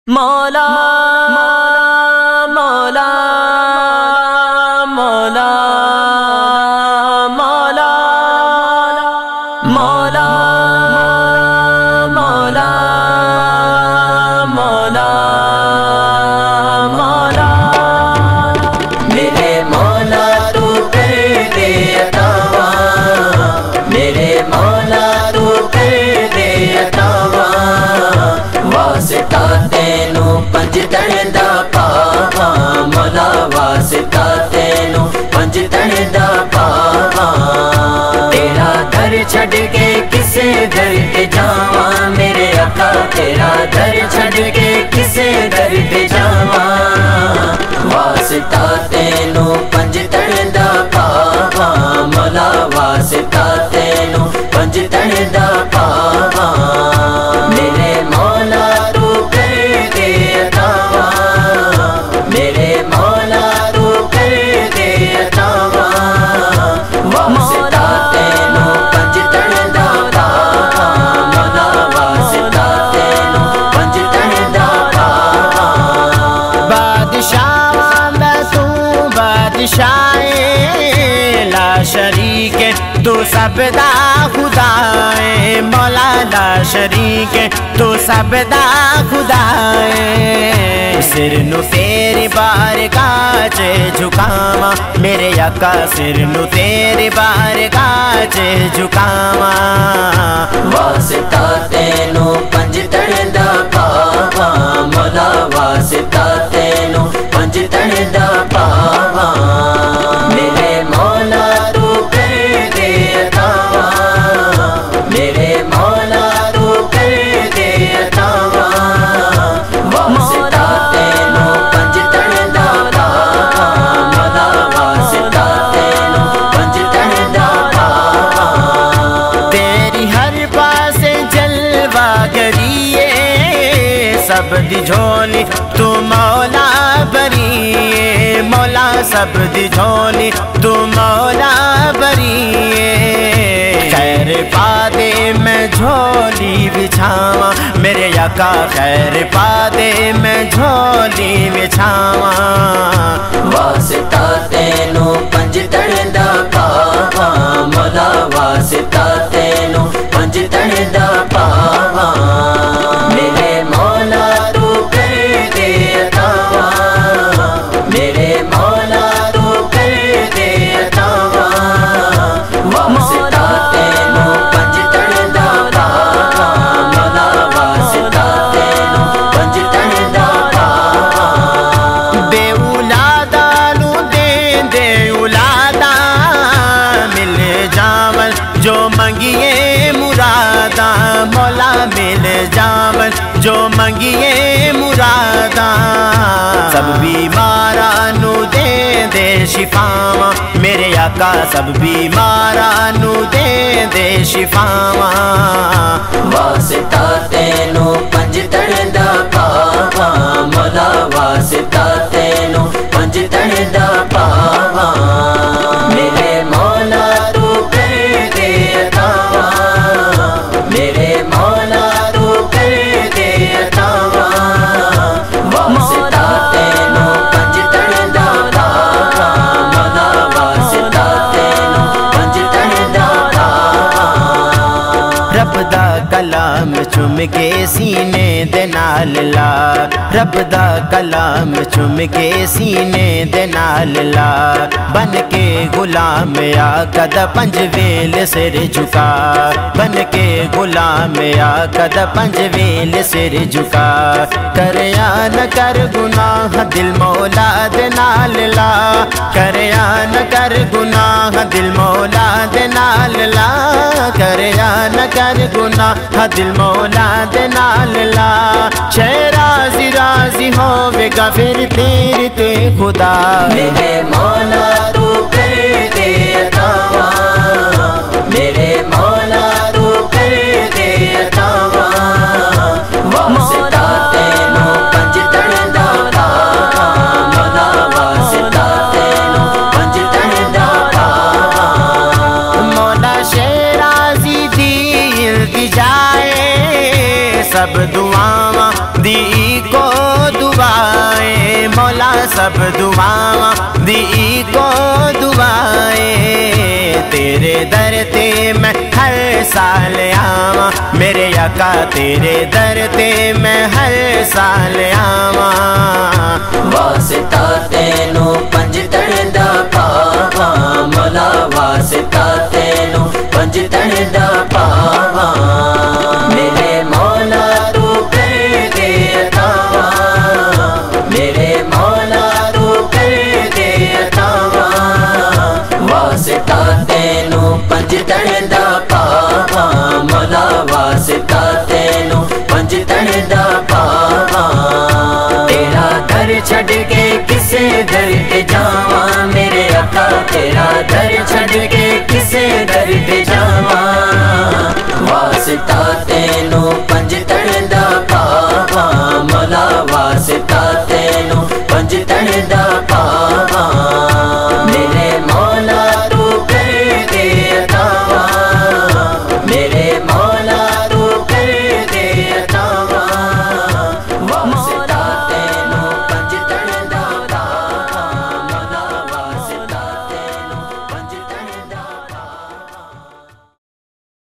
मौला मौला मौला मौला मौला मौला मौला मौला मेरे मौला तू कर दे अतावा, मेरे मौला तू कर दे अतावा। वास्ता तेनू पंज तन दा पावा, मौला वास्ता तेनू पंज तन दा पावा। तेरा घर छड़ के किसे घर ते जावा, मेरे आका तेरा घर छड़ के किसे घर ते जावा। वास्ता तेनू पंज तन दा पावा, मौला वास्ता तेनू पंज तन दा पावा। मेरे मौला तू कर दे अतावा, मेरे मौला तू कर दे अतावा। वास्ता तेनू पंज तन दा पावा, मौला वास्ता तेनू पंज तन दा पावा। बादशाह दा तू बादशाह ला शरीक तू सबदा खुदा है, मौला ला शरीक तू सबदा खुदा है। सिर नु तेरी बारगाह च झुकावा, मेरे आका सिर नु तेरी बारगाह च झुकावा। वास्ता तेनू पंज तन दा पावा, मौला वास्ता तेनू पंज तन दा पावा। मेरे मौला तू कर दे अतावा, मेरे मौला तू कर दे अतावा। वास्ता तेनू पंज तन दा पावा, मौला वास्ता तेनू पंज तन दा पावा। तेरी हर पासे जलवा करिए, सब दी झोली तू मौला बरिए, मौला सब दी झोली तू मौला बरिए। खैर पादे मैं झोली बिछावा, मेरे आका खैर पादे मैं झोली बिछावा। वास्ता तेनू पंज तन दा पावा, मौला वास्ता तेनू पंज तन दा पावा। मेरे मौला तू कर दे अतावा, मेरे मौला तू कर दे अतावा। वास्ता तेनू पंज तन दा पावा, मौला वास्ता तेनू पंज तन दा पावा। बेउलादा नू दे दे उलादा, मिल जावन जो मंगिए मुरादा, मौला मिल जावन जो मंगिए मुरादा। सब बीमारा नू दे दे शिफावा, मेरे आका सब बीमारा नू दे दे शिफावा। वास्ता तेनू पंज तन दा पावा, मौला वास्ता तेनू पंज तन दा पावा। मेरे मौला तू कर दे अतावा, मेरे मौला तू कर दे अतावा। वास्ता तेनू पंज तन दा पावा, मौला वास्ता तेनू पंज तन दा पावा। रब दा कलाम चुम के सीने दे नाल ला, रब दा कलाम चुम के सीने दे नाल ला। बन के गुलाम आका दा पंज वेल सिर झुका, बन के गुलाम आका दा पंज वेल सिर झुका। करया न कर गुनाह दिल मौला दे नाल ला, करया न कर गुनाह दिल मौला दे नाल ला। करया न कर गुनाह दिल मौला दे नाल ला। शे राजी राजी होवेगा फिर तेरे ते खुदा। मेरे मौला तू कर दे अतावा, मेरे मौला तू कर दे अतावा। वास्ता तेनू पंज तन दा पावा, मौला वास्ता तेनू पंज तन दा पावा। मौला शेराजी दी इल्तिजाए, सब दुआवां दी को सब दुआवा दी को दुआए, तेरे दर ते मैं हर साल आवा, मेरे आका तेरे दर ते मैं हर साल आवा। वास्ता तेनू पंज तन दा पावा, मौला वास्ता तेनू पंज तन दा पावा। मेरे मौला तू कर दे अतावा, मेरे मौला तू कर दे अतावा। वास्ता तेनू पंज तन दा पावा, मौला वास्ता तेनू पंज तन दा पावा। तेरा दर छड़ के किसे दर पे जावा, मेरे आका तेरा दर छड़ के किसे दर पे जावा। वास्ता तेनू पंज तन दा पावा, मौला वास्ता